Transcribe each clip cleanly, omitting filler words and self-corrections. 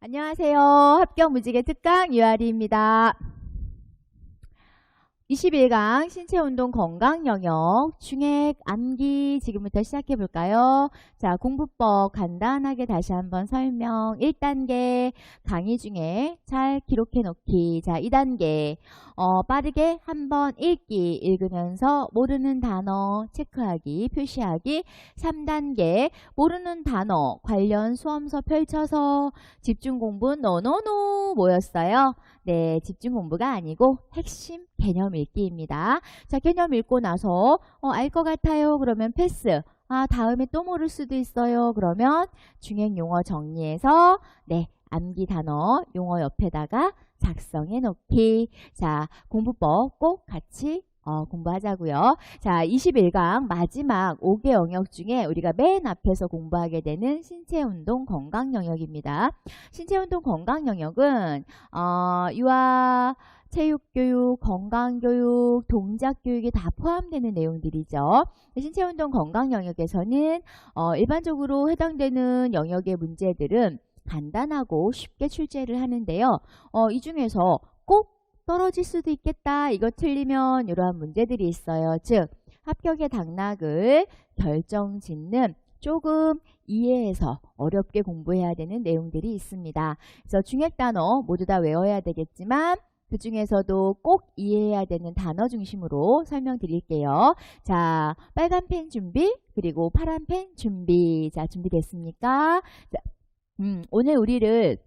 안녕하세요. 합격 무지개 특강 유아리입니다. 21강 신체운동 건강 영역 중액 암기 지금부터 시작해 볼까요? 자, 공부법 간단하게 다시 한번 설명. 1단계 강의 중에 잘 기록해 놓기. 자, 2단계 빠르게 한번 읽기 읽으면서 모르는 단어 체크하기 표시하기. 3단계 모르는 단어 관련 수험서 펼쳐서 집중 공부 노노노 뭐였어요? 네, 집중 공부가 아니고 핵심 개념 읽기입니다. 자, 개념 읽고 나서 알 것 같아요. 그러면 패스. 다음에 또 모를 수도 있어요. 그러면 중행 용어 정리해서 네, 암기 단어 용어 옆에다가 작성해 놓기. 자, 공부법 꼭 같이 공부하자고요. 자, 21강 마지막 5개 영역 중에 우리가 맨 앞에서 공부하게 되는 신체운동 건강 영역입니다. 신체운동 건강 영역은 유아 체육교육, 건강교육, 동작교육이 다 포함되는 내용들이죠. 신체운동 건강 영역에서는 일반적으로 해당되는 영역의 문제들은 간단하고 쉽게 출제를 하는데요. 이 중에서 꼭 떨어질 수도 있겠다. 이거 틀리면 이러한 문제들이 있어요. 즉 합격의 당락을 결정짓는 조금 이해해서 어렵게 공부해야 되는 내용들이 있습니다. 그래서 중핵 단어 모두 다 외워야 되겠지만 그 중에서도 꼭 이해해야 되는 단어 중심으로 설명드릴게요. 자, 빨간 펜 준비 그리고 파란 펜 준비. 자, 준비됐습니까? 자, 오늘 우리를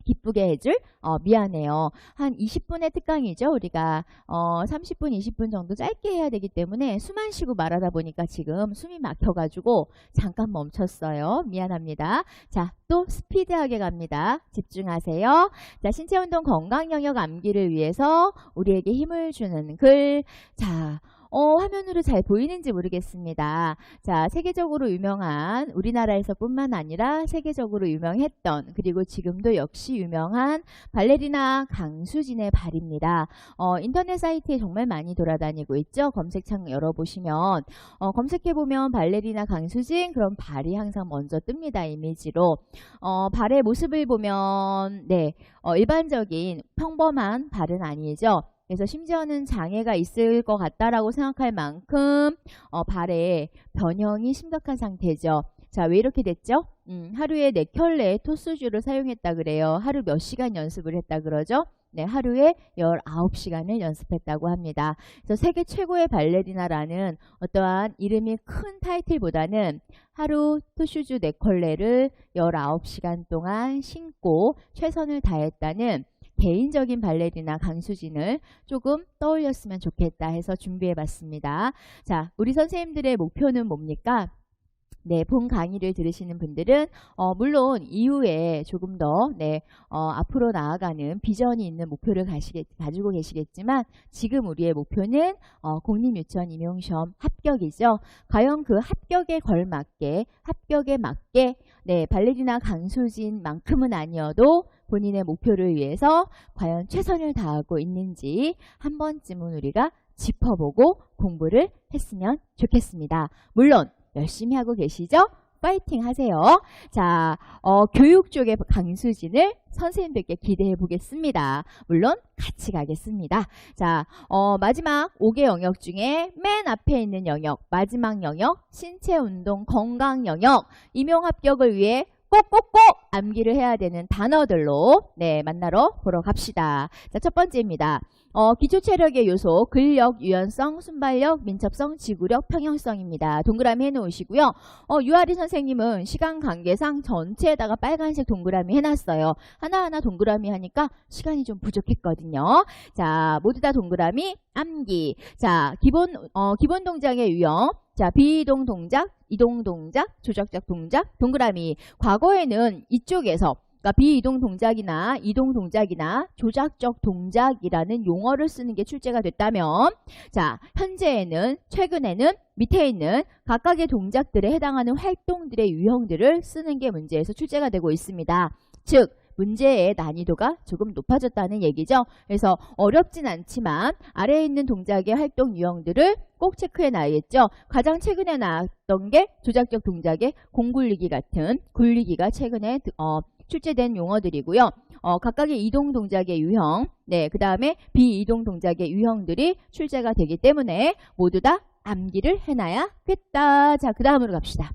기쁘게 해줄 미안해요. 한 20분의 특강이죠. 우리가 30분, 20분 정도 짧게 해야 되기 때문에 숨 안 쉬고 말하다 보니까 지금 숨이 막혀가지고 잠깐 멈췄어요. 미안합니다. 자, 또 스피드하게 갑니다. 집중하세요. 자, 신체운동 건강 영역 암기를 위해서 우리에게 힘을 주는 글. 자, 화면으로 잘 보이는지 모르겠습니다. 자, 세계적으로 유명한 우리나라에서 뿐만 아니라 세계적으로 유명했던 그리고 지금도 역시 유명한 발레리나 강수진의 발입니다. 인터넷 사이트에 정말 많이 돌아다니고 있죠. 검색창 열어보시면 검색해보면 발레리나 강수진 그럼 발이 항상 먼저 뜹니다. 이미지로. 발의 모습을 보면 네, 일반적인 평범한 발은 아니죠. 그래서 심지어는 장애가 있을 것 같다라고 생각할 만큼 발에 변형이 심각한 상태죠. 자, 왜 이렇게 됐죠? 하루에 4켤레 토스주를 사용했다 그래요. 하루 몇 시간 연습을 했다 그러죠? 네, 하루에 19시간을 연습했다고 합니다. 그래서 세계 최고의 발레리나라는 어떠한 이름이 큰 타이틀보다는 하루 토슈즈 4켤레를 19시간 동안 신고 최선을 다했다는 개인적인 발레리나 강수진을 조금 떠올렸으면 좋겠다 해서 준비해봤습니다. 자, 우리 선생님들의 목표는 뭡니까? 네, 본 강의를 들으시는 분들은 물론 이후에 조금 더 앞으로 나아가는 비전이 있는 목표를 가지고 계시겠지만 지금 우리의 목표는 공립유치원 임용시험 합격이죠. 과연 그 합격에 걸맞게 합격에 맞게 네, 발레리나 강수진만큼은 아니어도 본인의 목표를 위해서 과연 최선을 다하고 있는지 한 번쯤은 우리가 짚어보고 공부를 했으면 좋겠습니다. 물론 열심히 하고 계시죠? 파이팅 하세요. 자, 교육 쪽의 강수진을 선생님들께 기대해 보겠습니다. 물론 같이 가겠습니다. 자, 마지막 5개 영역 중에 맨 앞에 있는 영역, 마지막 영역, 신체운동 건강 영역, 임용 합격을 위해 꼭꼭꼭 암기를 해야 되는 단어들로 만나러 보러 갑시다. 자, 첫 번째입니다. 기초체력의 요소, 근력, 유연성, 순발력, 민첩성, 지구력, 평형성입니다. 동그라미 해놓으시고요. 유아리 선생님은 시간 관계상 전체에다가 빨간색 동그라미 해놨어요. 하나하나 동그라미 하니까 시간이 좀 부족했거든요. 자, 모두 다 동그라미 암기. 자, 기본 동작의 유형. 자, 비이동 동작, 이동 동작, 조작적 동작, 동그라미. 과거에는 이쪽에서 그러니까 비이동 동작이나 이동 동작이나 조작적 동작이라는 용어를 쓰는 게 출제가 됐다면 자, 현재에는 최근에는 밑에 있는 각각의 동작들에 해당하는 활동들의 유형들을 쓰는 게 문제에서 출제가 되고 있습니다. 즉 문제의 난이도가 조금 높아졌다는 얘기죠. 그래서 어렵진 않지만 아래에 있는 동작의 활동 유형들을 꼭 체크해 놔야겠죠. 가장 최근에 나왔던 게 조작적 동작의 공 굴리기 같은 굴리기가 최근에 출제된 용어들이고요. 각각의 이동 동작의 유형, 네, 그 다음에 비이동 동작의 유형들이 출제가 되기 때문에 모두 다 암기를 해놔야겠다. 자, 그 다음으로 갑시다.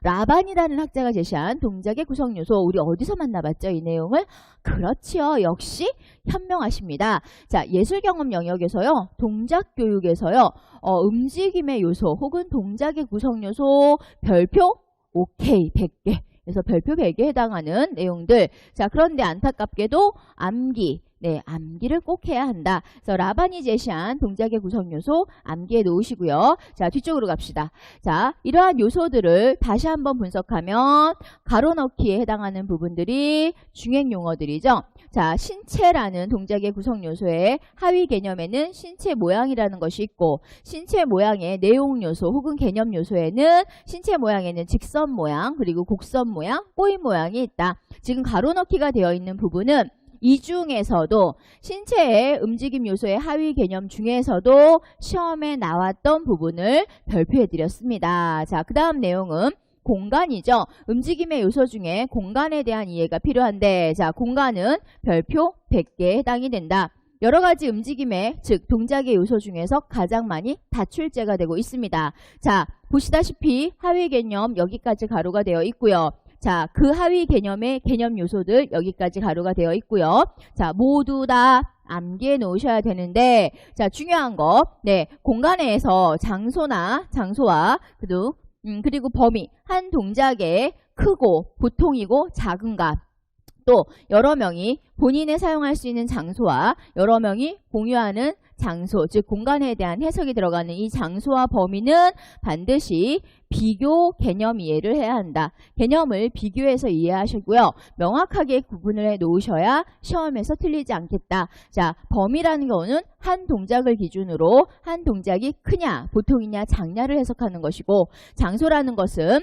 라반이라는 학자가 제시한 동작의 구성 요소, 우리 어디서 만나봤죠? 이 내용을? 그렇지요. 역시 현명하십니다. 자, 예술경험 영역에서요, 동작 교육에서요, 움직임의 요소 혹은 동작의 구성 요소 별표 오케이 100개. 그래서 별표 100개에 해당하는 내용들. 자, 그런데 안타깝게도 암기. 네, 암기를 꼭 해야 한다. 그래서 라반이 제시한 동작의 구성 요소 암기해 놓으시고요. 자, 뒤쪽으로 갑시다. 자, 이러한 요소들을 다시 한번 분석하면 가로넣기에 해당하는 부분들이 중행 용어들이죠. 자, 신체라는 동작의 구성 요소의 하위 개념에는 신체 모양이라는 것이 있고, 신체 모양의 내용 요소 혹은 개념 요소에는 신체 모양에는 직선 모양, 그리고 곡선 모양, 꼬임 모양이 있다. 지금 가로넣기가 되어 있는 부분은 이 중에서도 신체의 움직임 요소의 하위 개념 중에서도 시험에 나왔던 부분을 별표해 드렸습니다. 자, 그 다음 내용은 공간이죠. 움직임의 요소 중에 공간에 대한 이해가 필요한데, 자, 공간은 별표 100개에 해당이 된다. 여러 가지 움직임의, 즉 동작의 요소 중에서 가장 많이 다출제가 되고 있습니다. 자, 보시다시피 하위 개념 여기까지 가로가 되어 있고요. 자, 그 하위 개념의 개념 요소들 여기까지 가로가 되어 있고요. 자, 모두 다 암기해 놓으셔야 되는데, 자, 중요한 거, 네, 공간에서 장소와 그리고 범위, 한 동작의 크고 보통이고 작은가, 또 여러 명이 본인에 사용할 수 있는 장소와 여러 명이 공유하는 장소, 즉 공간에 대한 해석이 들어가는 이 장소와 범위는 반드시 비교 개념 이해를 해야 한다. 개념을 비교해서 이해하시고요. 명확하게 구분을 해 놓으셔야 시험에서 틀리지 않겠다. 자, 범위라는 경우는 한 동작을 기준으로 한 동작이 크냐, 보통이냐, 작냐를 해석하는 것이고, 장소라는 것은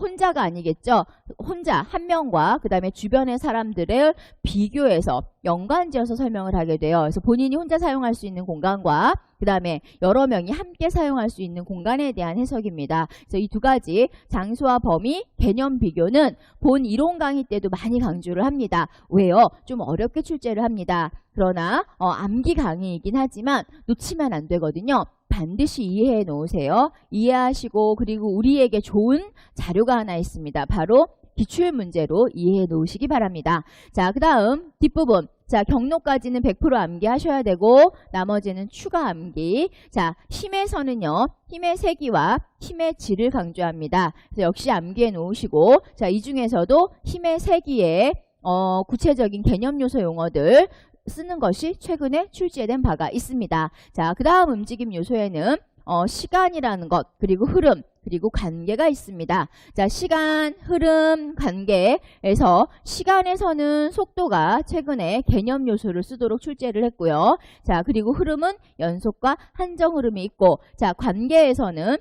혼자가 아니겠죠. 혼자 한 명과 그 다음에 주변의 사람들을 비교해서 연관지어서 설명을 하게 돼요. 그래서 본인이 혼자 사용할 수 있는 공간과 그 다음에 여러 명이 함께 사용할 수 있는 공간에 대한 해석입니다. 그래서 이 두 가지 장소와 범위, 개념 비교는 본 이론 강의 때도 많이 강조를 합니다. 왜요? 좀 어렵게 출제를 합니다. 그러나 암기 강의이긴 하지만 놓치면 안 되거든요. 반드시 이해해 놓으세요. 이해하시고, 그리고 우리에게 좋은 자료가 하나 있습니다. 바로 기출문제로 이해해 놓으시기 바랍니다. 자, 그 다음 뒷부분. 자, 경로까지는 100% 암기하셔야 되고 나머지는 추가 암기. 자, 힘에서는요, 힘의 세기와 힘의 질을 강조합니다. 그래서 역시 암기해 놓으시고, 자, 이 중에서도 힘의 세기의 구체적인 개념 요소 용어들 쓰는 것이 최근에 출제된 바가 있습니다. 자, 그 다음 움직임 요소에는 시간이라는 것, 그리고 흐름, 그리고 관계가 있습니다. 자, 시간, 흐름, 관계에서 시간에서는 속도가 최근에 개념 요소를 쓰도록 출제를 했고요. 자, 그리고 흐름은 연속과 한정 흐름이 있고, 자, 관계에서는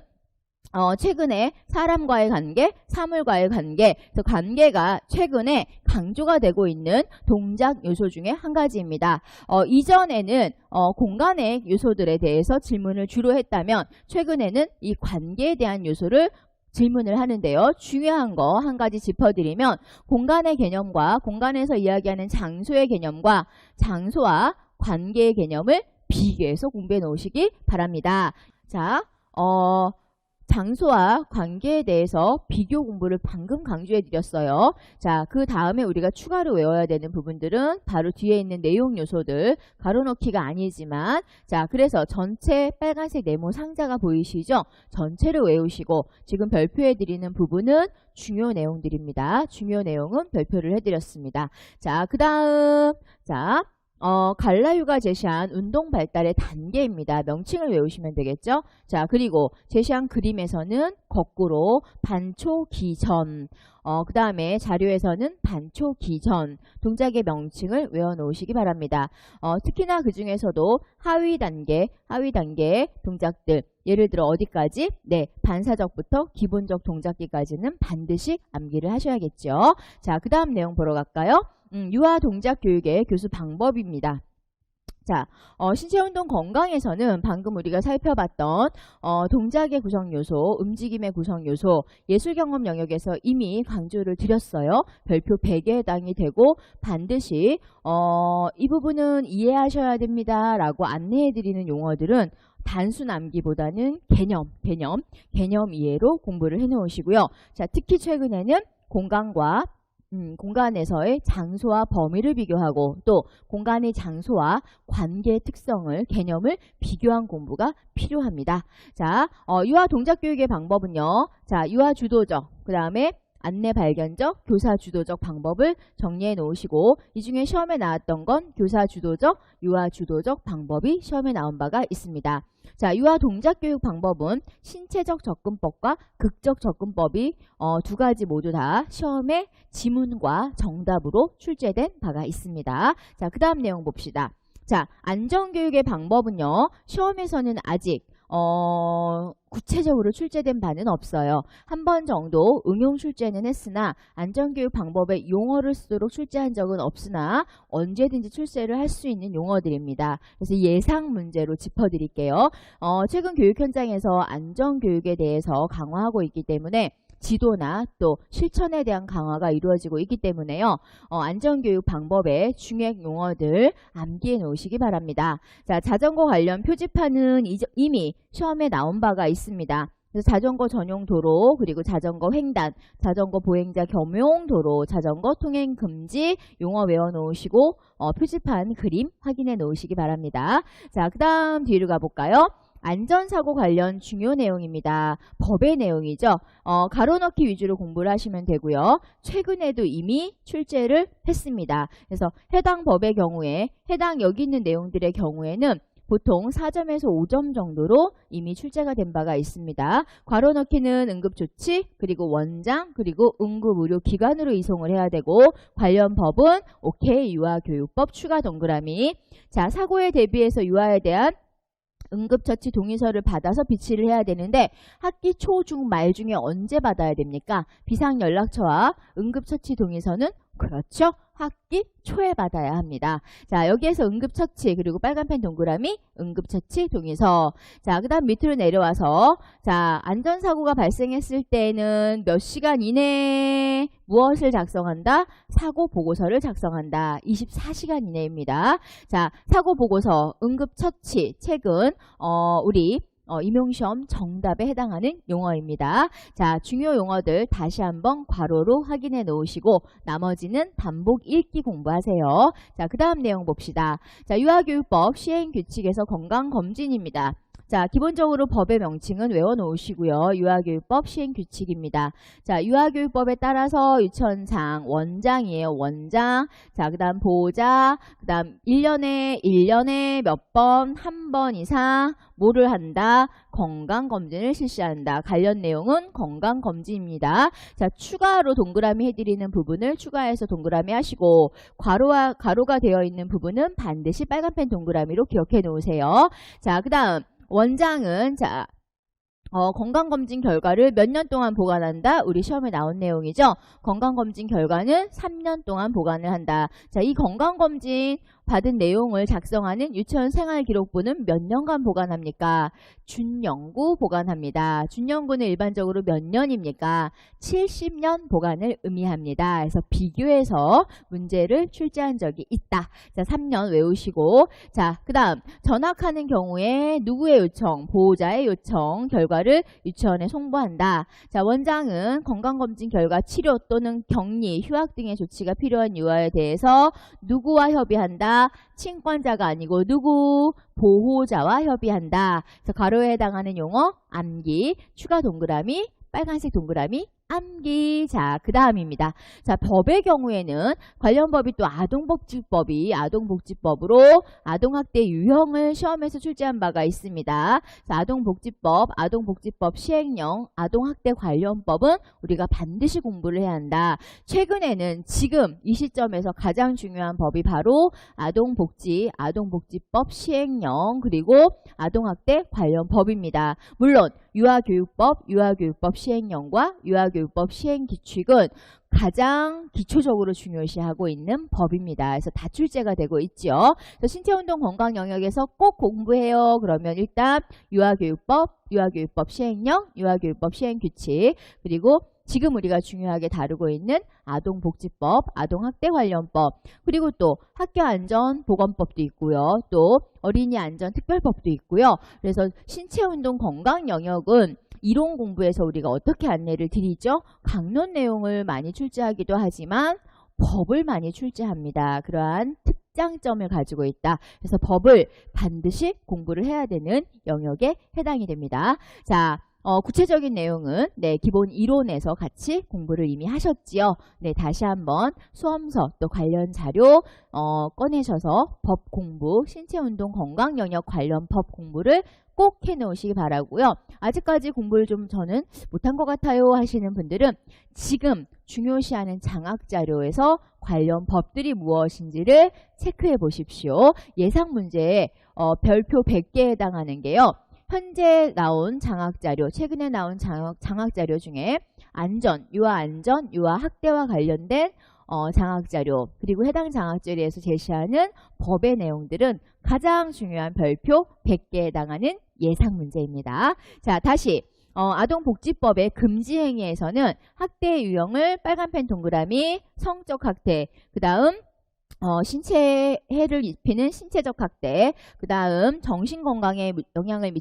최근에 사람과의 관계, 사물과의 관계, 그래서 관계가 최근에 강조가 되고 있는 동작 요소 중에 한 가지입니다. 이전에는 공간의 요소들에 대해서 질문을 주로 했다면 최근에는 이 관계에 대한 요소를 질문을 하는데요. 중요한 거 한 가지 짚어드리면 공간의 개념과 공간에서 이야기하는 장소의 개념과 장소와 관계의 개념을 비교해서 공부해 놓으시기 바랍니다. 자, 장소와 관계에 대해서 비교 공부를 방금 강조해 드렸어요. 자, 그 다음에 우리가 추가로 외워야 되는 부분들은 바로 뒤에 있는 내용 요소들, 가로넣기가 아니지만, 자, 그래서 전체 빨간색 네모 상자가 보이시죠? 전체를 외우시고, 지금 별표해 드리는 부분은 중요 내용들입니다. 중요 내용은 별표를 해드렸습니다. 자, 그 다음, 자, 갈라유가 제시한 운동 발달의 단계입니다. 명칭을 외우시면 되겠죠? 자, 그리고 제시한 그림에서는 거꾸로 반초 기전, 그 다음에 자료에서는 반초 기전 동작의 명칭을 외워놓으시기 바랍니다. 특히나 그 중에서도 하위 단계 동작들, 예를 들어 어디까지? 네, 반사적부터 기본적 동작기까지는 반드시 암기를 하셔야겠죠. 자, 그 다음 내용 보러 갈까요? 유아 동작 교육의 교수 방법입니다. 자, 신체운동 건강에서는 방금 우리가 살펴봤던 동작의 구성 요소, 움직임의 구성 요소, 예술 경험 영역에서 이미 강조를 드렸어요. 별표 100에 해당이 되고 반드시 이 부분은 이해하셔야 됩니다 라고 안내해드리는 용어들은 단순 암기보다는 개념 이해로 공부를 해놓으시고요. 자, 특히 최근에는 공간에서의 장소와 범위를 비교하고 또 공간의 장소와 관계의 특성을, 개념을 비교한 공부가 필요합니다. 자, 유아 동작 교육의 방법은요. 자, 유아 주도적, 그 다음에 안내 발견적, 교사 주도적 방법을 정리해 놓으시고 이 중에 시험에 나왔던 건 교사 주도적, 유아 주도적 방법이 시험에 나온 바가 있습니다. 자, 유아 동작 교육 방법은 신체적 접근법과 극적 접근법이 두 가지 모두 다 시험에 지문과 정답으로 출제된 바가 있습니다. 자, 그 다음 내용 봅시다. 자, 안전교육의 방법은요. 시험에서는 아직 구체적으로 출제된 바는 없어요. 한 번 정도 응용 출제는 했으나 안전교육 방법의 용어를 쓰도록 출제한 적은 없으나 언제든지 출제를 할 수 있는 용어들입니다. 그래서 예상 문제로 짚어드릴게요. 최근 교육 현장에서 안전교육에 대해서 강화하고 있기 때문에 지도나 또 실천에 대한 강화가 이루어지고 있기 때문에요. 안전교육 방법의 중요한 용어들 암기해 놓으시기 바랍니다. 자, 자전거 관련 표지판은 이미 시험에 나온 바가 있습니다. 그래서 자전거 전용 도로, 그리고 자전거 횡단, 자전거 보행자 겸용 도로, 자전거 통행 금지 용어 외워 놓으시고 표지판 그림 확인해 놓으시기 바랍니다. 자, 그 다음 뒤로 가볼까요? 안전사고 관련 중요 내용입니다. 법의 내용이죠. 가로넣기 위주로 공부를 하시면 되고요. 최근에도 이미 출제를 했습니다. 그래서 해당 법의 경우에 해당 여기 있는 내용들의 경우에는 보통 4점에서 5점 정도로 이미 출제가 된 바가 있습니다. 괄호넣기는 응급조치, 그리고 원장, 그리고 응급의료기관으로 이송을 해야 되고 관련 법은 오케이 유아교육법 추가 동그라미. 자, 사고에 대비해서 유아에 대한 응급처치 동의서를 받아서 비치를 해야 되는데 학기 초, 중, 말 중에 언제 받아야 됩니까? 비상연락처와 응급처치 동의서는 그렇죠. 학기 초에 받아야 합니다. 자, 여기에서 응급처치 그리고 빨간펜 동그라미 응급처치 동의서. 자, 그 다음 밑으로 내려와서 자, 안전사고가 발생했을 때는 몇 시간 이내에 무엇을 작성한다? 사고보고서를 작성한다. 24시간 이내입니다. 자, 사고보고서, 응급처치, 책은 우리 임용시험 정답에 해당하는 용어입니다. 자, 중요 용어들 다시 한번 괄호로 확인해 놓으시고 나머지는 반복 읽기 공부하세요. 자, 그 다음 내용 봅시다. 자, 유아교육법 시행규칙에서 건강검진입니다. 자, 기본적으로 법의 명칭은 외워놓으시고요. 유아교육법 시행규칙입니다. 자, 유아교육법에 따라서 유치원장, 원장이에요. 원장. 자, 그 다음 보호자, 그 다음 1년에 몇 번, 한 번 이상 뭐를 한다? 건강검진을 실시한다. 관련 내용은 건강검진입니다. 자, 추가로 동그라미 해드리는 부분을 추가해서 동그라미 하시고 가로가 되어 있는 부분은 반드시 빨간펜 동그라미로 기억해 놓으세요. 자, 그 다음 원장은 자 건강검진 결과를 몇 년 동안 보관한다? 우리 시험에 나온 내용이죠. 건강검진 결과는 3년 동안 보관을 한다. 자, 이 건강검진 받은 내용을 작성하는 유치원 생활기록부는 몇 년간 보관합니까? 준연구 보관합니다. 준연구는 일반적으로 몇 년입니까? 70년 보관을 의미합니다. 그래서 비교해서 문제를 출제한 적이 있다. 자, 3년 외우시고 자, 그 다음 전학하는 경우에 누구의 요청? 보호자의 요청 결과를 유치원에 송부한다. 자, 원장은 건강검진 결과 치료 또는 격리, 휴학 등의 조치가 필요한 유아에 대해서 누구와 협의한다? 친권자가 아니고 누구? 보호자와 협의한다. 그래서 가로에 해당하는 용어 암기, 추가 동그라미, 빨간색 동그라미, 암기. 자, 그 다음입니다. 자, 법의 경우에는 관련 법이 또 아동복지법이 아동복지법으로 아동학대 유형을 시험에서 출제한 바가 있습니다. 자, 아동복지법 시행령, 아동학대 관련법은 우리가 반드시 공부를 해야 한다. 최근에는 지금 이 시점에서 가장 중요한 법이 바로 아동복지법 시행령 그리고 아동학대 관련법입니다. 물론 유아교육법 시행령과 유아교육법 유아교육법 시행 규칙은 가장 기초적으로 중요시하고 있는 법입니다. 그래서 다 출제가 되고 있죠. 그래서 신체운동 건강 영역에서 꼭 공부해요. 그러면 일단 유아교육법 시행령, 유아교육법 시행규칙, 그리고 지금 우리가 중요하게 다루고 있는 아동복지법, 아동학대 관련법, 그리고 또 학교안전보건법도 있고요. 또 어린이안전특별법도 있고요. 그래서 신체운동 건강 영역은 이론 공부에서 우리가 어떻게 안내를 드리죠? 강론 내용을 많이 출제하기도 하지만 법을 많이 출제합니다. 그러한 특장점을 가지고 있다. 그래서 법을 반드시 공부를 해야 되는 영역에 해당이 됩니다. 자, 구체적인 내용은 기본 이론에서 같이 공부를 이미 하셨지요. 다시 한번 수험서 또 관련 자료 꺼내셔서 법 공부, 신체운동 건강 영역 관련 법 공부를 꼭 해놓으시기 바라고요. 아직까지 공부를 좀 저는 못한 것 같아요 하시는 분들은 지금 중요시하는 장학자료에서 관련 법들이 무엇인지를 체크해 보십시오. 예상 문제에 별표 100개에 해당하는 게요. 현재 나온 장학자료, 최근에 나온 장학자료 중에 유아안전, 유아학대와 관련된 장학자료, 그리고 해당 장학자료에서 제시하는 법의 내용들은 가장 중요한 별표 100개에 해당하는 예상 문제입니다. 자, 다시 아동복지법의 금지행위에서는 학대의 유형을 빨간펜 동그라미, 성적 학대, 그 다음 신체에 해를 입히는 신체적 학대, 그 다음 정신건강에 영향을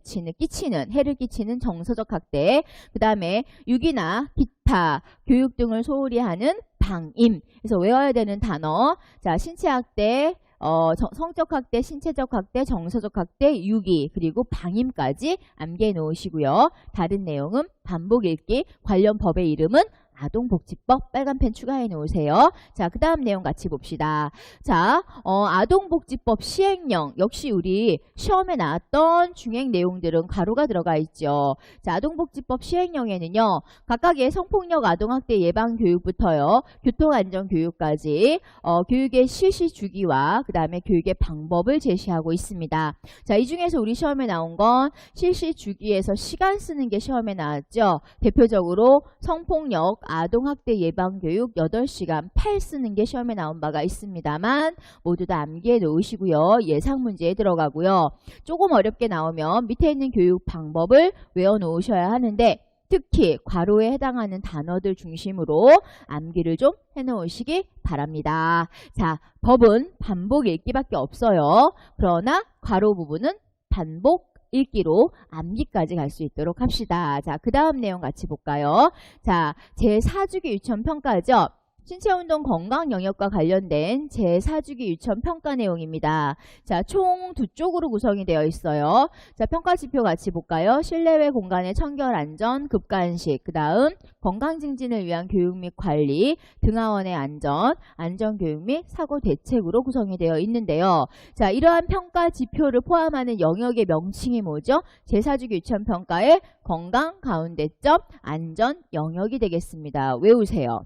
해를 끼치는 정서적 학대, 그 다음에 유기나 기타, 교육 등을 소홀히 하는 방임. 그래서 외워야 되는 단어, 자, 신체학대, 성적 학대, 신체적 학대, 정서적 학대, 유기, 그리고 방임까지 암기해 놓으시고요. 다른 내용은 반복 읽기, 관련 법의 이름은 아동복지법 빨간펜 추가해 놓으세요. 자, 그 다음 내용 같이 봅시다. 자, 아동복지법 시행령 역시 우리 시험에 나왔던 중행 내용들은 괄호가 들어가 있죠. 자, 아동복지법 시행령에는요. 각각의 성폭력 아동학대 예방 교육부터요. 교통안전교육까지 교육의 실시 주기와 그 다음에 교육의 방법을 제시하고 있습니다. 자, 이 중에서 우리 시험에 나온 건 실시 주기에서 시간 쓰는 게 시험에 나왔죠. 대표적으로 성폭력 아동학대 예방교육 8시간 8 쓰는 게 시험에 나온 바가 있습니다만 모두 다 암기해 놓으시고요. 예상 문제에 들어가고요. 조금 어렵게 나오면 밑에 있는 교육 방법을 외워 놓으셔야 하는데 특히 괄호에 해당하는 단어들 중심으로 암기를 좀 해놓으시기 바랍니다. 자, 법은 반복 읽기밖에 없어요. 그러나 괄호 부분은 반복 읽기로 암기까지 갈 수 있도록 합시다. 자, 그 다음 내용 같이 볼까요? 자, 제4주기 유천평가죠. 신체운동 건강 영역과 관련된 제4주기 유천평가 내용입니다. 자, 총 2쪽으로 구성이 되어 있어요. 자, 평가 지표 같이 볼까요? 실내외 공간의 청결 안전, 급간식, 그 다음 건강 증진을 위한 교육 및 관리, 등하원의 안전, 안전교육 및 사고 대책으로 구성이 되어 있는데요. 자, 이러한 평가 지표를 포함하는 영역의 명칭이 뭐죠? 제4주기 유천평가의 건강 가운데점 안전 영역이 되겠습니다. 외우세요.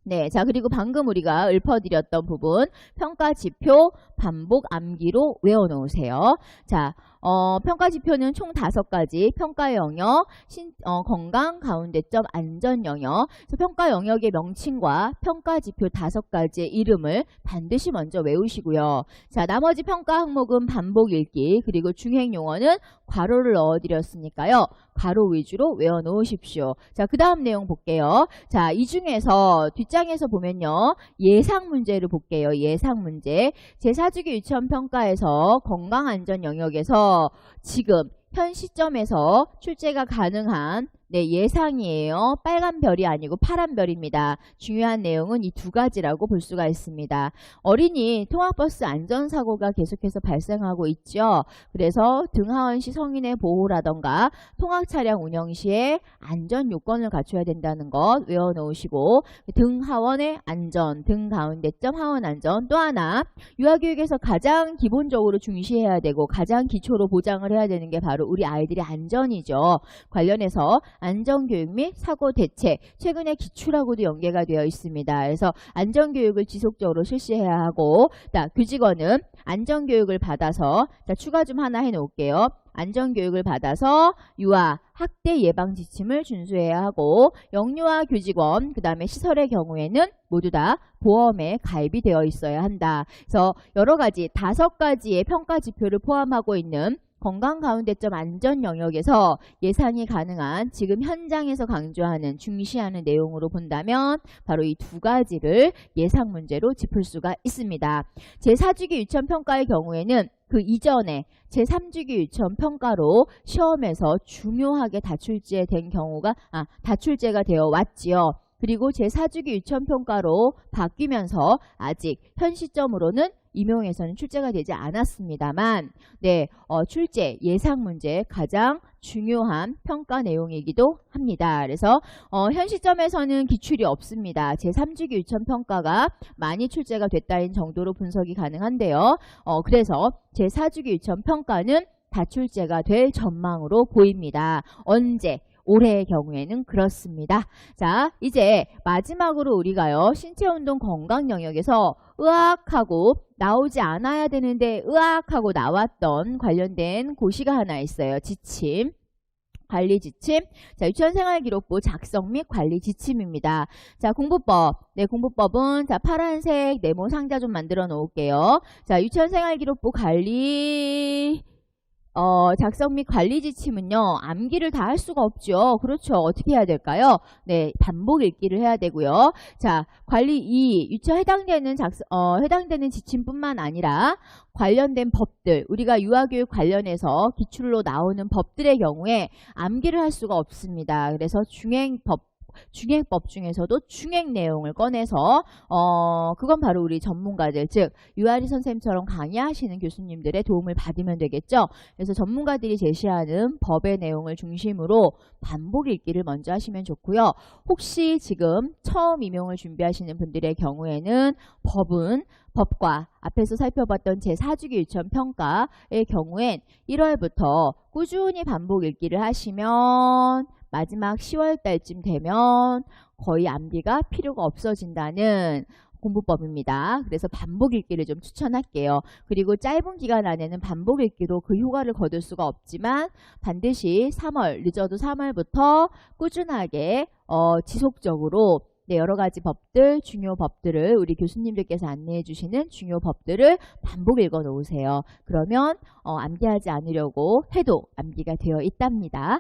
네, 자, 그리고 방금 우리가 읊어드렸던 부분 평가 지표 반복 암기로 외워놓으세요. 자, 평가 지표는 총 5가지 평가 영역, 건강 가운데점 안전 영역. 그래서 평가 영역의 명칭과 평가 지표 5가지의 이름을 반드시 먼저 외우시고요. 자, 나머지 평가 항목은 반복 읽기, 그리고 중행 용어는 괄호를 넣어드렸으니까요. 괄호 위주로 외워놓으십시오. 자, 그 다음 내용 볼게요. 자, 이 중에서 뒷장에서 보면요. 예상 문제를 볼게요. 예상 문제. 제4주기 유치원평가에서 건강안전 영역에서 지금 현 시점에서 출제가 가능한 예상이에요. 빨간 별이 아니고 파란 별입니다. 중요한 내용은 이 2가지라고 볼 수가 있습니다. 어린이 통학버스 안전사고가 계속해서 발생하고 있죠. 그래서 등하원 시 성인의 보호라던가 통학차량 운영 시에 안전 요건을 갖춰야 된다는 것 외워놓으시고 등하원의 안전, 등 가운데점 하원 안전. 또 하나 유아교육에서 가장 기본적으로 중시해야 되고 가장 기초로 보장을 해야 되는 게 바로 우리 아이들의 안전이죠. 관련해서 안전교육 및 사고 대책, 최근에 기출하고도 연계가 되어 있습니다. 그래서 안전교육을 지속적으로 실시해야 하고, 교직원은 안전교육을 받아서 추가 좀 하나 해놓을게요. 안전교육을 받아서 유아, 학대 예방 지침을 준수해야 하고 영유아 교직원, 그 다음에 시설의 경우에는 모두 다 보험에 가입이 되어 있어야 한다. 그래서 여러 가지 5가지의 평가 지표를 포함하고 있는 건강가운데점 안전 영역에서 예상이 가능한 지금 현장에서 강조하는 중시하는 내용으로 본다면 바로 이 2가지를 예상 문제로 짚을 수가 있습니다. 제4주기 유치원평가의 경우에는 그 이전에 제3주기 유치원평가로 시험에서 중요하게 다출제가 되어 왔지요. 그리고 제4주기 유치원평가로 바뀌면서 아직 현 시점으로는 임용에서는 출제가 되지 않았습니다만 출제 예상 문제 가장 중요한 평가 내용이기도 합니다. 그래서 현 시점에서는 기출이 없습니다. 제3주기 유치원평가가 많이 출제가 됐다는 정도로 분석이 가능한데요. 그래서 제4주기 유치원평가는 다출제가 될 전망으로 보입니다. 언제? 올해의 경우에는 그렇습니다. 자, 이제 마지막으로 우리가요, 신체운동 건강 영역에서 의학하고 나오지 않아야 되는데 의학하고 나왔던 관련된 고시가 하나 있어요. 지침. 관리 지침. 자, 유치원생활기록부 작성 및 관리 지침입니다. 자, 공부법. 공부법은 자, 파란색 네모 상자 좀 만들어 놓을게요. 자, 유치원생활기록부 관리 작성 및 관리 지침은요, 암기를 다 할 수가 없죠. 그렇죠. 어떻게 해야 될까요? 반복 읽기를 해야 되고요. 자, 관리 2, 유치원 해당되는 지침뿐만 아니라 관련된 법들, 우리가 유아교육 관련해서 기출로 나오는 법들의 경우에 암기를 할 수가 없습니다. 그래서 중행법 중에서도 중행 내용을 꺼내서 그건 바로 우리 전문가들, 즉 유아리 선생님처럼 강의하시는 교수님들의 도움을 받으면 되겠죠. 그래서 전문가들이 제시하는 법의 내용을 중심으로 반복 읽기를 먼저 하시면 좋고요. 혹시 지금 처음 임용을 준비하시는 분들의 경우에는 법과 앞에서 살펴봤던 제4주기 유치원평가의 경우엔 1월부터 꾸준히 반복 읽기를 하시면 마지막 10월 달쯤 되면 거의 암기가 필요가 없어진다는 공부법입니다. 그래서 반복 읽기를 좀 추천할게요. 그리고 짧은 기간 안에는 반복 읽기로 그 효과를 거둘 수가 없지만 반드시 3월, 늦어도 3월부터 꾸준하게 지속적으로 여러 가지 법들, 중요 법들을 우리 교수님들께서 안내해 주시는 중요 법들을 반복 읽어 놓으세요. 그러면 암기하지 않으려고 해도 암기가 되어 있답니다.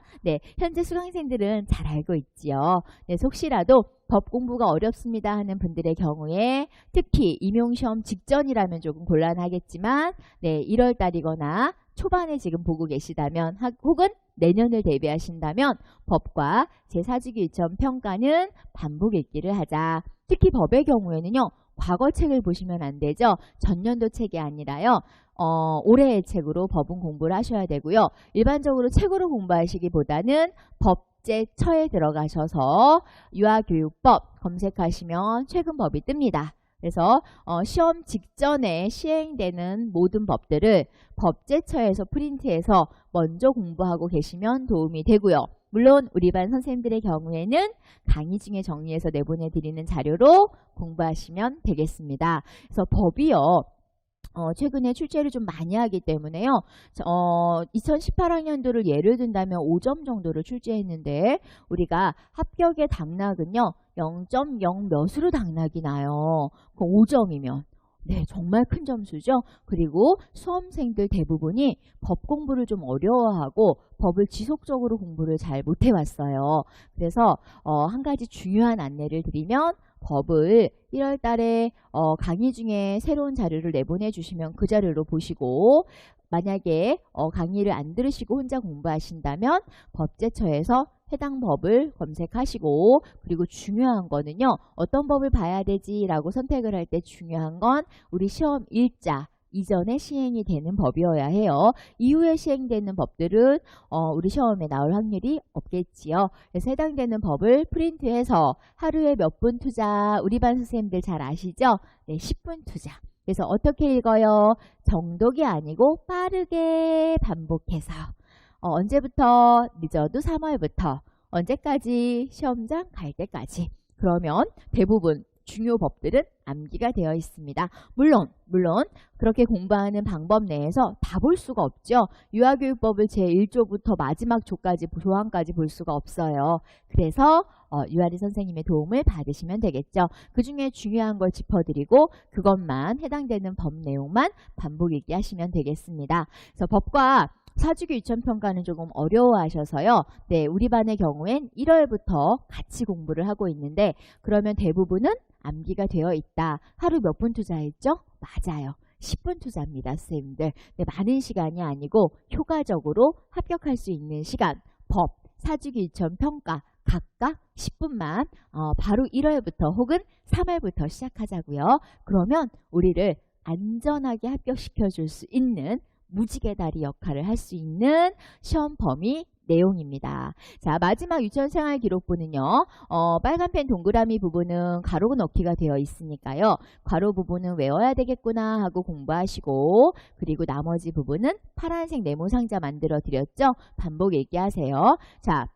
현재 수강생들은 잘 알고 있지요. 혹시라도 법 공부가 어렵습니다 하는 분들의 경우에 특히 임용시험 직전이라면 조금 곤란하겠지만 1월 달이거나 초반에 지금 보고 계시다면 혹은 내년을 대비하신다면 법과 제4주기 유치원평가는 반복 읽기를 하자. 특히 법의 경우에는요. 과거 책을 보시면 안 되죠. 전년도 책이 아니라요. 올해의 책으로 법은 공부를 하셔야 되고요. 일반적으로 책으로 공부하시기보다는 법제처에 들어가셔서 유아교육법 검색하시면 최근 법이 뜹니다. 그래서 시험 직전에 시행되는 모든 법들을 법제처에서 프린트해서 먼저 공부하고 계시면 도움이 되고요. 물론 우리 반 선생님들의 경우에는 강의 중에 정리해서 내보내드리는 자료로 공부하시면 되겠습니다. 그래서 법이요. 최근에 출제를 좀 많이 하기 때문에요. 2018학년도를 예를 든다면 5점 정도를 출제했는데 우리가 합격의 당락은요. 0.0 몇으로 당락이 나요. 5점이면. 정말 큰 점수죠. 그리고 수험생들 대부분이 법 공부를 좀 어려워하고 법을 지속적으로 공부를 잘 못해왔어요. 그래서 한 가지 중요한 안내를 드리면 법을 1월 달에 강의 중에 새로운 자료를 내보내 주시면 그 자료로 보시고 만약에 강의를 안 들으시고 혼자 공부하신다면 법제처에서 해당 법을 검색하시고 그리고 중요한 거는요. 어떤 법을 봐야 되지 라고 선택을 할 때 중요한 건 우리 시험 일자 이전에 시행이 되는 법이어야 해요. 이후에 시행되는 법들은 우리 시험에 나올 확률이 없겠지요. 그래서 해당되는 법을 프린트해서 하루에 몇 분 투자, 우리 반 선생님들 잘 아시죠? 10분 투자. 그래서 어떻게 읽어요? 정독이 아니고 빠르게 반복해서. 언제부터? 늦어도 3월부터. 언제까지? 시험장 갈 때까지. 그러면 대부분 중요 법들은 암기가 되어 있습니다. 물론 그렇게 공부하는 방법 내에서 다 볼 수가 없죠. 유아교육법을 제1조부터 마지막 조항까지 볼 수가 없어요. 그래서 유아리 선생님의 도움을 받으시면 되겠죠. 그 중에 중요한 걸 짚어드리고 그것만 해당되는 법 내용만 반복 읽기 하시면 되겠습니다. 그래서 법과 사주기 유천평가는 조금 어려워하셔서요. 네, 우리 반의 경우엔 1월부터 같이 공부를 하고 있는데 그러면 대부분은 암기가 되어 있다. 하루 몇 분 투자했죠? 맞아요. 10분 투자입니다, 선생님들. 네, 많은 시간이 아니고 효과적으로 합격할 수 있는 시간, 법, 사주기 유천평가 각각 10분만 바로 1월부터 혹은 3월부터 시작하자고요. 그러면 우리를 안전하게 합격시켜 줄 수 있는 무지개 다리 역할을 할 수 있는 시험 범위 내용입니다. 자, 마지막 유치원생활기록부는요. 빨간펜 동그라미 부분은 가로 넣기가 되어 있으니까요. 가로 부분은 외워야 되겠구나 하고 공부하시고 그리고 나머지 부분은 파란색 네모 상자 만들어 드렸죠. 반복 얘기하세요. 자,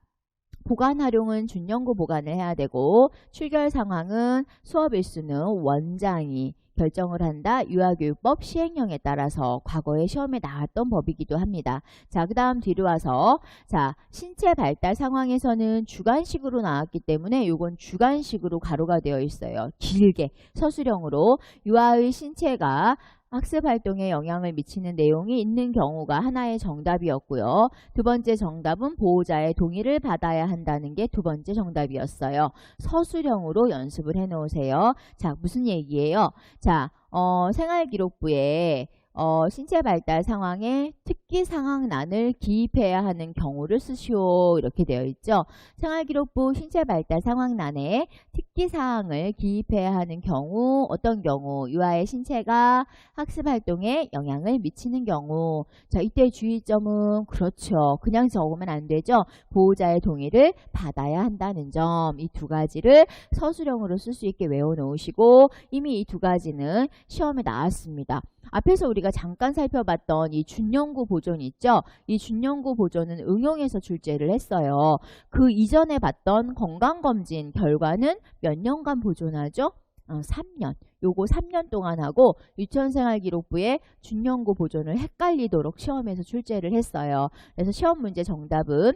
보관 활용은 준연고 보관을 해야 되고 출결 상황은 수업 일수는 원장이 결정을 한다. 유아교육법 시행령에 따라서 과거에 시험에 나왔던 법이기도 합니다. 자, 그 다음 뒤로 와서 자, 신체 발달 상황에서는 주관식으로 나왔기 때문에 이건 주관식으로 가로가 되어 있어요. 길게 서술형으로 유아의 신체가 학습 활동에 영향을 미치는 내용이 있는 경우가 하나의 정답이었고요. 두 번째 정답은 보호자의 동의를 받아야 한다는 게 두 번째 정답이었어요. 서술형으로 연습을 해 놓으세요. 자, 무슨 얘기예요? 자, 생활기록부에 신체 발달 상황에 특기 상황란을 기입해야 하는 경우를 쓰시오. 이렇게 되어 있죠. 생활기록부 신체 발달 상황란에 특기 사항을 기입해야 하는 경우, 어떤 경우? 유아의 신체가 학습 활동에 영향을 미치는 경우. 자, 이때 주의점은 그렇죠. 그냥 적으면 안 되죠. 보호자의 동의를 받아야 한다는 점. 이 두 가지를 서술형으로 쓸 수 있게 외워 놓으시고 이미 이 두 가지는 시험에 나왔습니다. 앞에서 우리가 잠깐 살펴봤던 이 준연구 보존 있죠? 이 준연구 보존은 응용해서 출제를 했어요. 그 이전에 봤던 건강검진 결과는 몇 년간 보존하죠? 3년. 요거 3년 동안 하고 유치원생활기록부에 준연고 보존을 헷갈리도록 시험에서 출제를 했어요. 그래서 시험 문제 정답은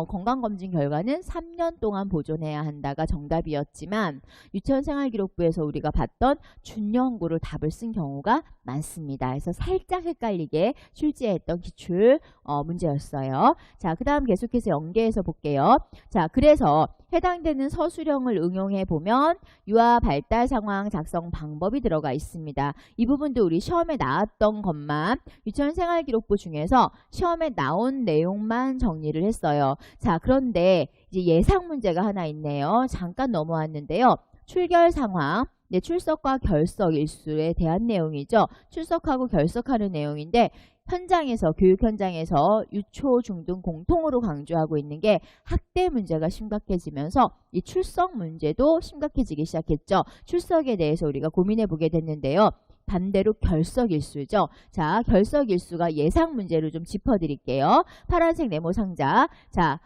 건강검진 결과는 3년 동안 보존해야 한다가 정답이었지만 유치원생활기록부에서 우리가 봤던 준연고를 답을 쓴 경우가 많습니다. 그래서 살짝 헷갈리게 출제했던 기출 문제였어요. 자, 그 다음 계속해서 연계해서 볼게요. 자, 그래서 해당되는 서술형을 응용해 보면 유아 발달 상황 작성 방법이 들어가 있습니다. 이 부분도 우리 시험에 나왔던 것만 유치원생활기록부 중에서 시험에 나온 내용만 정리를 했어요. 자, 그런데 이제 예상 문제가 하나 있네요. 잠깐 넘어왔는데요. 출결 상황, 네, 출석과 결석 일수에 대한 내용이죠. 출석하고 결석하는 내용인데 현장에서 교육 현장에서 유초 중등 공통으로 강조하고 있는 게 학대 문제가 심각해지면서 이 출석 문제도 심각해지기 시작했죠. 출석에 대해서 우리가 고민해 보게 됐는데요. 반대로 결석일수죠. 자, 결석일수가 예상 문제를 좀 짚어드릴게요. 파란색 네모 상자. 자,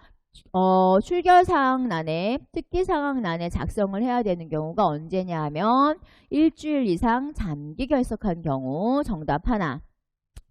출결 상황란에 특기 상황란에 작성을 해야 되는 경우가 언제냐 하면 일주일 이상 잠기 결석한 경우 정답 하나.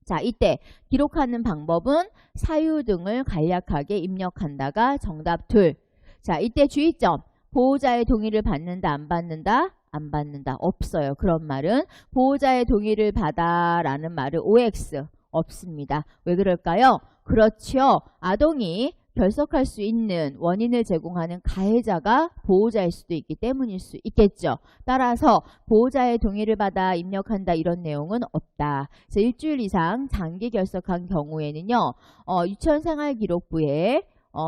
자, 이때 기록하는 방법은 사유 등을 간략하게 입력한다가 정답 둘. 자, 이때 주의점. 보호자의 동의를 받는다, 안 받는다? 안 받는다. 없어요. 그런 말은. 보호자의 동의를 받아 라는 말은 OX 없습니다. 왜 그럴까요? 그렇죠. 아동이 결석할 수 있는 원인을 제공하는 가해자가 보호자일 수도 있기 때문일 수 있겠죠. 따라서 보호자의 동의를 받아 입력한다 이런 내용은 없다. 그래서 일주일 이상 장기 결석한 경우에는요. 유치원생활기록부에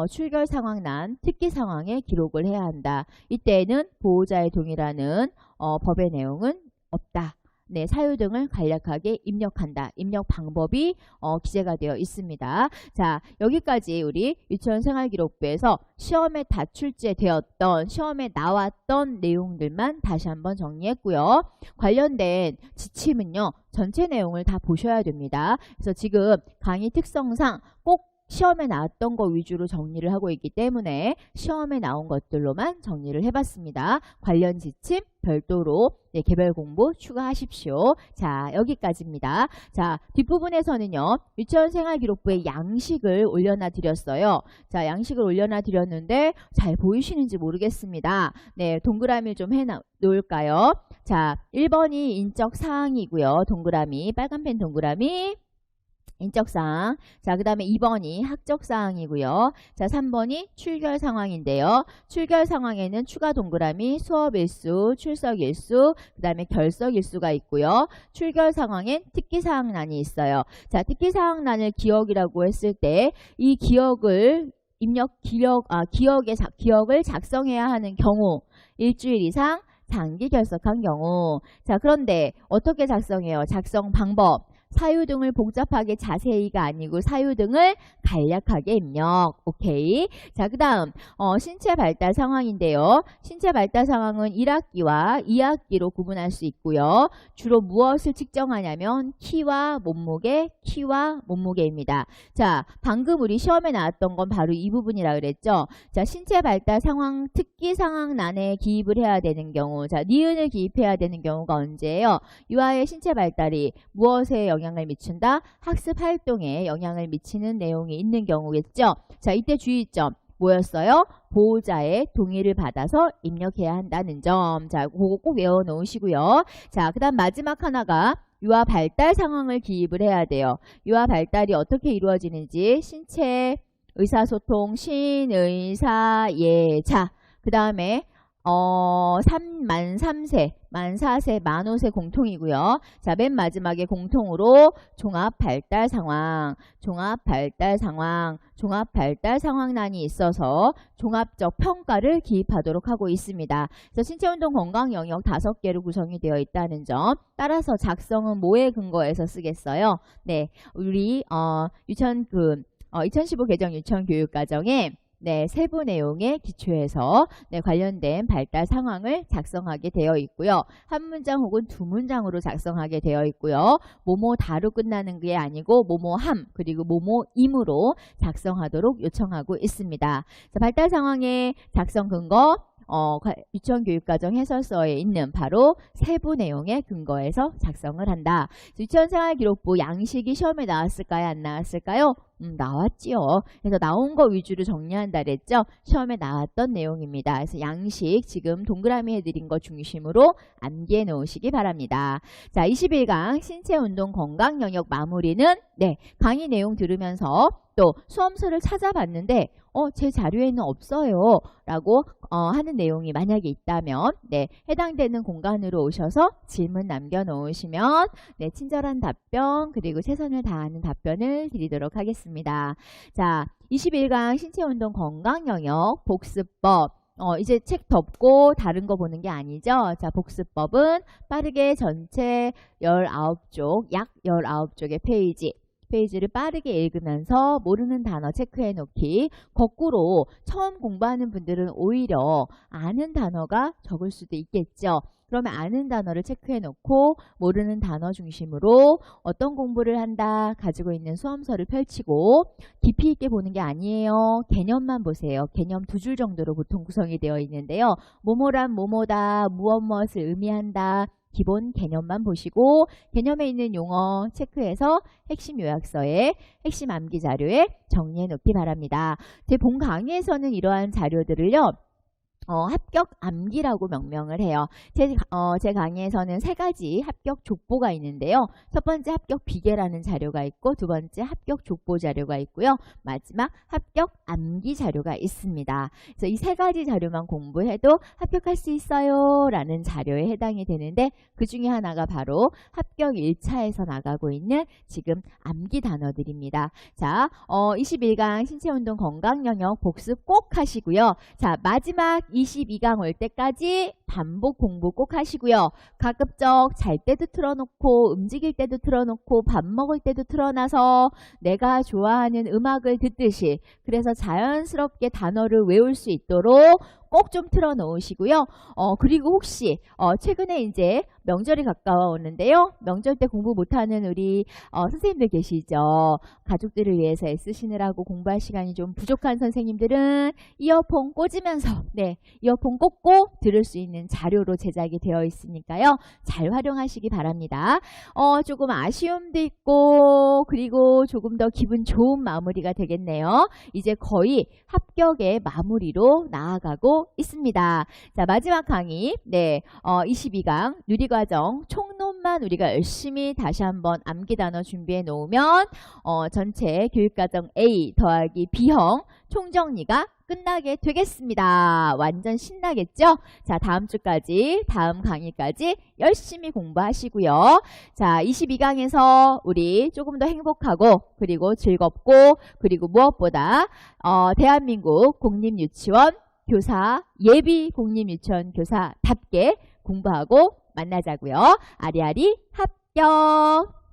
출결 상황란 특기 상황에 기록을 해야 한다. 이때는 보호자의 동의라는 법의 내용은 없다. 네, 사유 등을 간략하게 입력한다. 입력 방법이 기재가 되어 있습니다. 자, 여기까지 우리 유치원생활기록부에서 시험에 다 출제되었던, 시험에 나왔던 내용들만 다시 한번 정리했고요. 관련된 지침은요, 전체 내용을 다 보셔야 됩니다. 그래서 지금 강의 특성상 꼭 시험에 나왔던 거 위주로 정리를 하고 있기 때문에 시험에 나온 것들로만 정리를 해봤습니다. 관련 지침 별도로 개별 공부 추가하십시오. 자, 여기까지입니다. 자, 뒷부분에서는요. 유치원생활기록부에 양식을 올려놔 드렸어요. 자, 양식을 올려놔 드렸는데 잘 보이시는지 모르겠습니다. 네, 동그라미를 좀 해놓을까요? 자, 1번이 인적 사항이고요. 동그라미, 빨간펜 동그라미. 인적사항. 자, 그 다음에 2번이 학적사항이고요. 자, 3번이 출결 상황인데요. 출결 상황에는 추가 동그라미, 수업일수, 출석일수, 그 다음에 결석일수가 있고요. 출결 상황엔 특기사항란이 있어요. 자, 특기사항란을 기억이라고 했을 때 이 기억을 기억을 작성해야 하는 경우 일주일 이상 장기 결석한 경우. 자, 그런데 어떻게 작성해요? 작성 방법. 사유 등을 복잡하게 자세히가 아니고 사유 등을 간략하게 입력. 오케이. 자, 그 다음 신체 발달 상황인데요. 신체 발달 상황은 1학기와 2학기로 구분할 수 있고요. 주로 무엇을 측정하냐면 키와 몸무게입니다. 자, 방금 우리 시험에 나왔던 건 바로 이 부분이라 그랬죠. 자, 신체 발달 상황 특기 상황란에 기입을 해야 되는 경우. 자, 니은을 기입해야 되는 경우가 언제예요? 유아의 신체 발달이 무엇에 영향을 미친다? 학습 활동에 영향을 미치는 내용이 있는 경우겠죠. 자, 이때 주의점 뭐였어요? 보호자의 동의를 받아서 입력해야 한다는 점. 자, 그거 꼭 외워 놓으시고요. 자, 그 다음 마지막 하나가 유아 발달 상황을 기입을 해야 돼요. 유아 발달이 어떻게 이루어지는지 신체 의사소통, 신의사, 예. 자, 그 다음에 만 3세, 만 4세, 만 5세 공통이고요. 자, 맨 마지막에 공통으로 종합 발달 상황란이 있어서 종합적 평가를 기입하도록 하고 있습니다. 그래서 신체운동 건강 영역 5개로 구성이 되어 있다는 점. 따라서 작성은 뭐에 근거해서 쓰겠어요? 네, 우리 2015 개정 유치원교육과정에 세부 내용에 기초해서 관련된 발달 상황을 작성하게 되어 있고요. 한 문장 혹은 두 문장으로 작성하게 되어 있고요. 뭐뭐다로 끝나는 게 아니고 뭐뭐함 그리고 뭐뭐임으로 작성하도록 요청하고 있습니다. 자, 발달 상황의 작성 근거 유치원교육과정 해설서에 있는 바로 세부 내용에 근거해서 작성을 한다. 유치원생활기록부 양식이 시험에 나왔을까요? 안 나왔을까요? 나왔지요. 그래서 나온 거 위주로 정리한다 그랬죠. 시험에 나왔던 내용입니다. 그래서 양식 지금 동그라미 해드린 거 중심으로 암기해 놓으시기 바랍니다. 자, 21강 신체운동 건강 영역 마무리는 강의 내용 들으면서 또 수험서를 찾아봤는데 제 자료에는 없어요 라고 하는 내용이 만약에 있다면 해당되는 공간으로 오셔서 질문 남겨놓으시면 친절한 답변 그리고 최선을 다하는 답변을 드리도록 하겠습니다. 자, 21강 신체운동 건강 영역 복습법. 이제 책 덮고 다른 거 보는 게 아니죠. 자, 복습법은 빠르게 전체 19쪽, 약 19쪽의 페이지를 빠르게 읽으면서 모르는 단어 체크해 놓기. 거꾸로 처음 공부하는 분들은 오히려 아는 단어가 적을 수도 있겠죠. 그러면 아는 단어를 체크해 놓고 모르는 단어 중심으로 어떤 공부를 한다 가지고 있는 수험서를 펼치고 깊이 있게 보는 게 아니에요. 개념만 보세요. 개념 2줄 정도로 보통 구성이 되어 있는데요. 뭐뭐란 뭐뭐다, 무엇을 의미한다. 기본 개념만 보시고 개념에 있는 용어 체크해서 핵심 요약서에 핵심 암기 자료에 정리해 놓기 바랍니다. 제 본 강의에서는 이러한 자료들을요. 합격 암기라고 명명을 해요. 제 강의에서는 3가지 합격 족보가 있는데요. 첫 번째 합격 비계라는 자료가 있고 두 번째 합격 족보 자료가 있고요. 마지막 합격 암기 자료가 있습니다. 그래서 이 3가지 자료만 공부해도 합격할 수 있어요 라는 자료에 해당이 되는데 그 중에 하나가 바로 합격 1차에서 나가고 있는 지금 암기 단어들입니다. 자, 21강 신체운동 건강 영역 복습 꼭 하시고요. 자, 마지막 22강 올 때까지 반복 공부 꼭 하시고요. 가급적 잘 때도 틀어놓고 움직일 때도 틀어놓고 밥 먹을 때도 틀어놔서 내가 좋아하는 음악을 듣듯이 그래서 자연스럽게 단어를 외울 수 있도록 꼭 좀 틀어놓으시고요. 그리고 혹시 최근에 이제 명절이 가까워오는데요. 명절 때 공부 못하는 우리 선생님들 계시죠. 가족들을 위해서 애쓰시느라고 공부할 시간이 좀 부족한 선생님들은 이어폰 꽂으면서 이어폰 꽂고 들을 수 있는 자료로 제작이 되어 있으니까요. 잘 활용하시기 바랍니다. 조금 아쉬움도 있고 그리고 조금 더 기분 좋은 마무리가 되겠네요. 이제 거의 합격의 마무리로 나아가고 있습니다. 자, 마지막 강의 22강 누리과정 총론만 우리가 열심히 다시 한번 암기 단어 준비해 놓으면 전체 교육과정 A 더하기 B형 총정리가 끝나게 되겠습니다. 완전 신나겠죠? 자, 다음 주까지, 다음 강의까지 열심히 공부하시고요. 자, 22강에서 우리 조금 더 행복하고 그리고 즐겁고 그리고 무엇보다 대한민국 공립유치원 교사, 예비 공립유치원 교사답게 공부하고 만나자고요. 아리아리 합격!